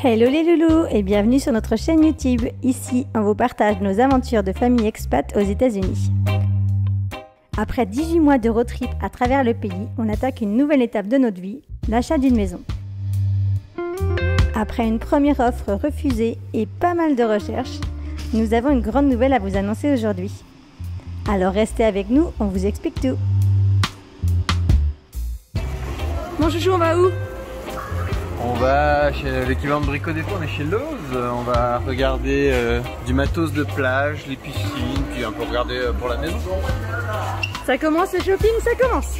Hello les loulous et bienvenue sur notre chaîne YouTube. Ici, on vous partage nos aventures de famille expat aux États-Unis. Après 18 mois de road trip à travers le pays, on attaque une nouvelle étape de notre vie, l'achat d'une maison. Après une première offre refusée et pas mal de recherches, nous avons une grande nouvelle à vous annoncer aujourd'hui. Alors restez avec nous, on vous explique tout. Mon chouchou, on va où? On va chez l'équivalent de Brico Dépôt, on est chez Lowe's. On va regarder du matos de plage, les piscines, puis un peu regarder pour la maison. Ça commence le shopping, ça commence.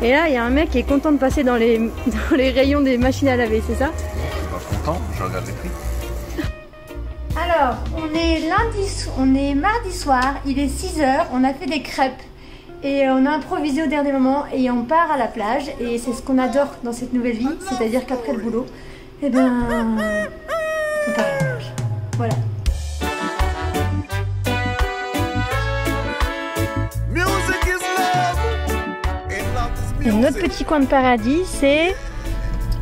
Et là, il y a un mec qui est content de passer dans les rayons des machines à laver, c'est ça? Je suis pas content, je regarde les prix. Alors, on est mardi soir, il est 6 h, on a fait des crêpes et on a improvisé au dernier moment et on part à la plage et c'est ce qu'on adore dans cette nouvelle vie, c'est-à-dire qu'après le boulot, eh ben, on part à la plage. Voilà. Et notre petit coin de paradis, c'est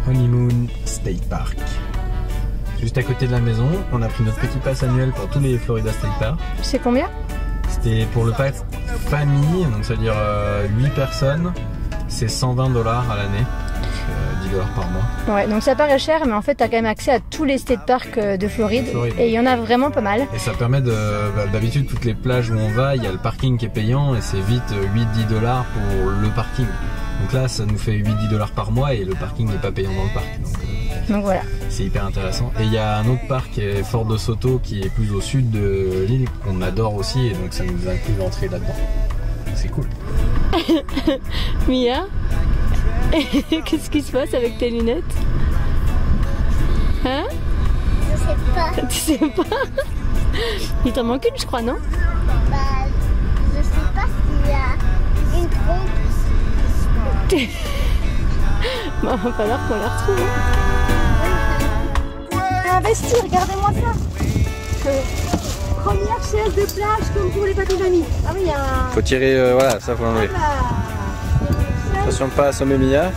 Honeymoon State Park. Juste à côté de la maison, on a pris notre petit pass annuel pour tous les Florida State Park. C'est combien? C'était pour le pass famille, donc ça veut dire 8 personnes, c'est 120 $ à l'année, donc 10 $ par mois. Ouais, donc ça paraît cher, mais en fait t'as quand même accès à tous les state parks de Floride, et il y en a vraiment pas mal. Et ça permet d'habitude toutes les plages où on va, il y a le parking qui est payant et c'est vite 8-10 $ pour le parking. Donc là, ça nous fait 8-10 $ par mois et le parking n'est pas payant dans le parc. Donc voilà. C'est hyper intéressant. Et il y a un autre parc qui est Fort de Soto qui est plus au sud de l'île qu'on adore aussi et donc ça nous inclut l'entrée là-dedans. C'est cool. Mia, qu'est-ce qui se passe avec tes lunettes? Hein? Je sais pas. Tu sais pas? Il t'en manque une, je crois, non? Bah, je sais pas s'il y a une trompe. Bon, va falloir qu'on la retrouve. Investi, regardez-moi ça. Première chaise de plage comme pour les bateaux d'amis. Ah oui, il y a un... Faut tirer, voilà, ça faut l'enlever. Attention de pas assommer Mia.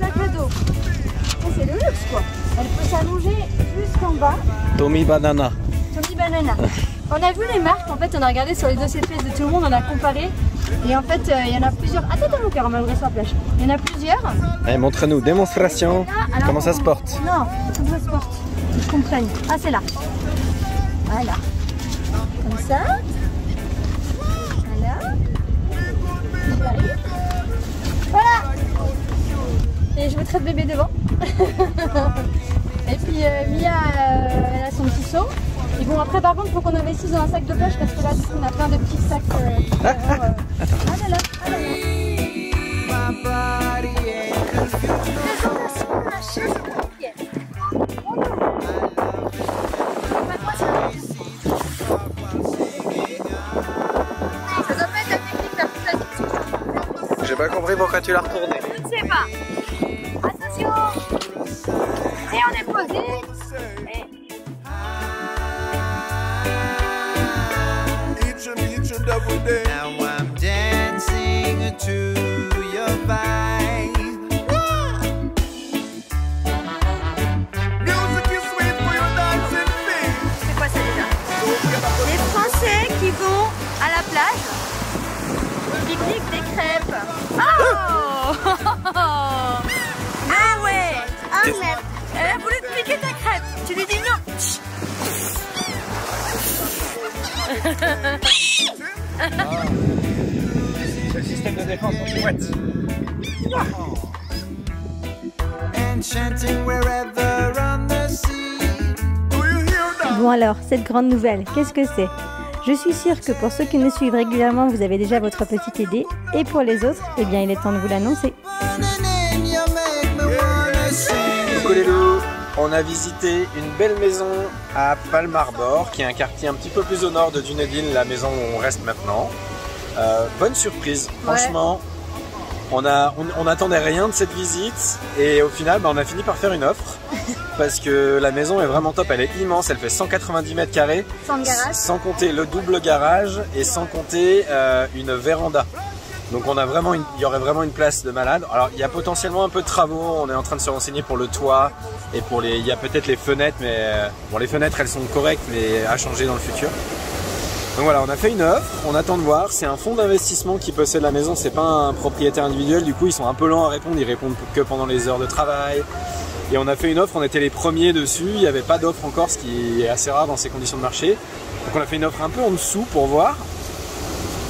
Sac à dos. Oh, c'est le luxe quoi. Elle peut s'allonger jusqu'en bas. Tommy Banana. Tommy Banana. On a vu les marques, en fait on a regardé sur les dossiers de Facebook de tout le monde, on a comparé. Et en fait il y en a plusieurs. Attends mon cœur, on va ouvrir sur la plage. Il y en a plusieurs. Allez, montre-nous, démonstration. Alors, comment ça se porte? Non, comment ça se porte? Je comprenne. Ah c'est là. Voilà. Comme ça. Voilà. J'arrive. Voilà. Et je mettrai le bébé devant. Et puis Mia, elle a son petit seau. Et bon après par contre il faut qu'on investisse dans un sac de plage parce que là du coup on a plein de petits sacs ah là là, ah là là. Ça doit pas être la technique la plus facile. J'ai pas compris pourquoi tu l'as retourné. Je ne sais pas. Attention. Et on est posé. Et... Now I'm dancing to your vibe. Music is sweet for your dancing feet. C'est quoi ça déjà? Les Français qui vont à la plage, pique-nique des crêpes. Oh ah ouais. Oh merde. Elle a voulu te piquer ta crêpe. Tu lui dis non. C'est le système de défense en chouette. And chanting wherever on the sea. Do you hear that? Bon alors, cette grande nouvelle, qu'est-ce que c'est? Je suis sûre que pour ceux qui nous suivent régulièrement, vous avez déjà votre petite idée. Et pour les autres, eh bien il est temps de vous l'annoncer. Coucou les loups. On a visité une belle maison à Palm Harbor, qui est un quartier un petit peu plus au nord de Dunedin, la maison où on reste maintenant. Bonne surprise, franchement. On n'attendait rien de cette visite et au final on a fini par faire une offre. parce que la maison est vraiment top, elle est immense, elle fait 190 mètres carrés. Sans garage. Sans compter le double garage et sans compter une véranda. Donc on a vraiment il y aurait vraiment une place de malade. Alors il y a potentiellement un peu de travaux, on est en train de se renseigner pour le toit et pour les, il y a peut-être les fenêtres, mais bon les fenêtres elles sont correctes mais à changer dans le futur. Donc voilà, on a fait une offre, on attend de voir, c'est un fonds d'investissement qui possède la maison, c'est pas un propriétaire individuel, du coup ils sont un peu lents à répondre, ils répondent que pendant les heures de travail. Et on a fait une offre, on était les premiers dessus, il n'y avait pas d'offre encore, ce qui est assez rare dans ces conditions de marché. Donc on a fait une offre un peu en dessous pour voir.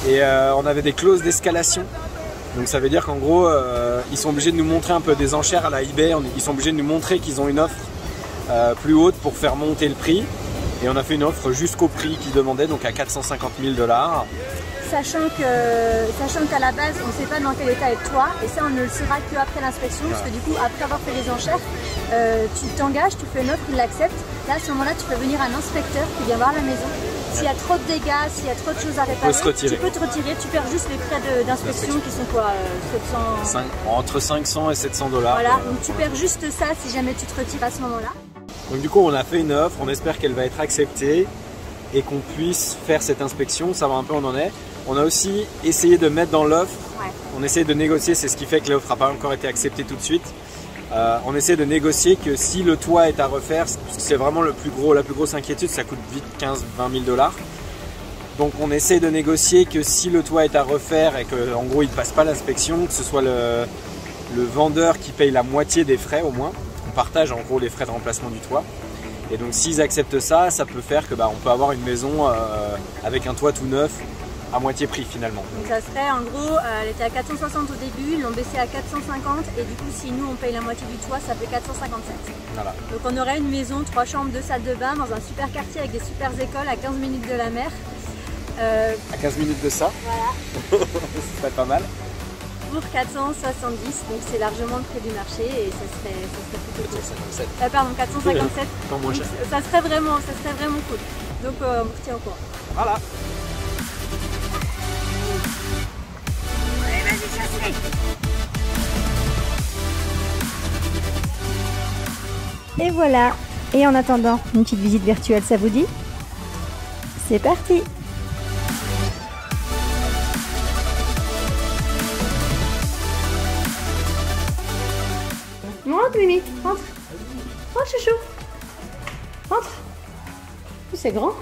Et on avait des clauses d'escalation. Donc ça veut dire qu'en gros, ils sont obligés de nous montrer un peu des enchères à la eBay. Ils sont obligés de nous montrer qu'ils ont une offre plus haute pour faire monter le prix. Et on a fait une offre jusqu'au prix qu'ils demandaient, donc à 450 000 $. Sachant qu'à la base, on ne sait pas dans quel état est le toit. Et ça, on ne le saura qu'après l'inspection. Parce que du coup, après avoir fait les enchères, tu t'engages, tu fais une offre, ils l'acceptent. Là, à ce moment-là, tu peux venir un inspecteur qui vient voir la maison. S'il y a trop de dégâts, s'il y a trop de choses à réparer, tu peux te retirer, tu perds juste les frais d'inspection qui sont quoi 700... Entre 500 et 700 $. Voilà, donc tu perds juste ça si jamais tu te retires à ce moment-là. Donc du coup, on a fait une offre, on espère qu'elle va être acceptée et qu'on puisse faire cette inspection, savoir un peu où on en est. On a aussi essayé de mettre dans l'offre, on essaie de négocier, c'est ce qui fait que l'offre n'a pas encore été acceptée tout de suite. On essaie de négocier que si le toit est à refaire, c'est vraiment la plus grosse inquiétude, ça coûte vite 15-20 000 $. Donc on essaie de négocier que si le toit est à refaire et qu'en gros il ne passe pas l'inspection, que ce soit le vendeur qui paye la moitié des frais au moins. On partage en gros les frais de remplacement du toit. Et donc s'ils acceptent ça, ça peut faire que on peut avoir une maison avec un toit tout neuf à moitié prix finalement. Donc ça serait en gros, elle était à 460 au début, ils l'ont baissé à 450 et du coup si nous on paye la moitié du toit, ça fait 457. Voilà. Donc on aurait une maison, 3 chambres, 2 salles de bain dans un super quartier avec des super écoles à 15 minutes de la mer. À 15 minutes de ça, voilà. Ce serait pas mal. Pour 470, donc c'est largement le prix du marché et ça serait plutôt cool. 457. Pardon, 457. Pas moins cher. Ça serait vraiment cool. Donc on vous tient au courant. Voilà. Allez, vas-y, chasse-les. Et voilà. Et en attendant, une petite visite virtuelle, ça vous dit? C'est parti. Rentre, Mimi, rentre. Rentre, chouchou. Rentre. C'est grand.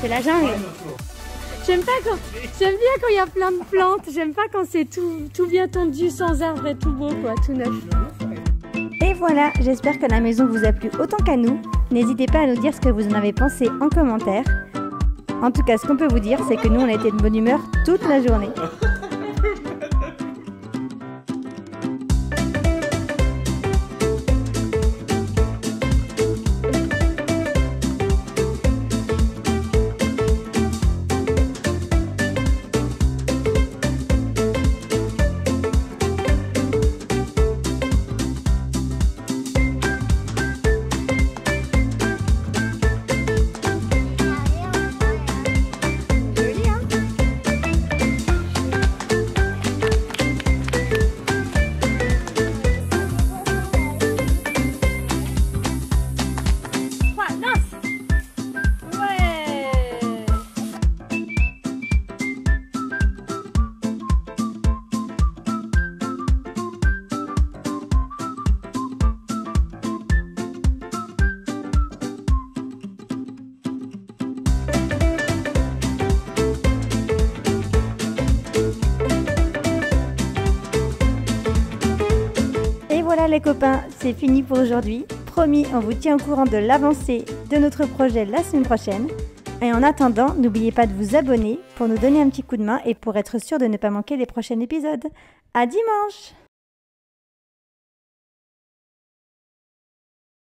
C'est la jungle. J'aime bien quand il y a plein de plantes. J'aime pas quand c'est tout bien tendu, sans arbres et tout beau, quoi, tout neuf. Et voilà, j'espère que la maison vous a plu autant qu'à nous. N'hésitez pas à nous dire ce que vous en avez pensé en commentaire. En tout cas, ce qu'on peut vous dire, c'est que nous, on a été de bonne humeur toute la journée. les copains, c'est fini pour aujourd'hui. Promis, on vous tient au courant de l'avancée de notre projet la semaine prochaine. Et en attendant, n'oubliez pas de vous abonner pour nous donner un petit coup de main et pour être sûr de ne pas manquer les prochains épisodes. À dimanche!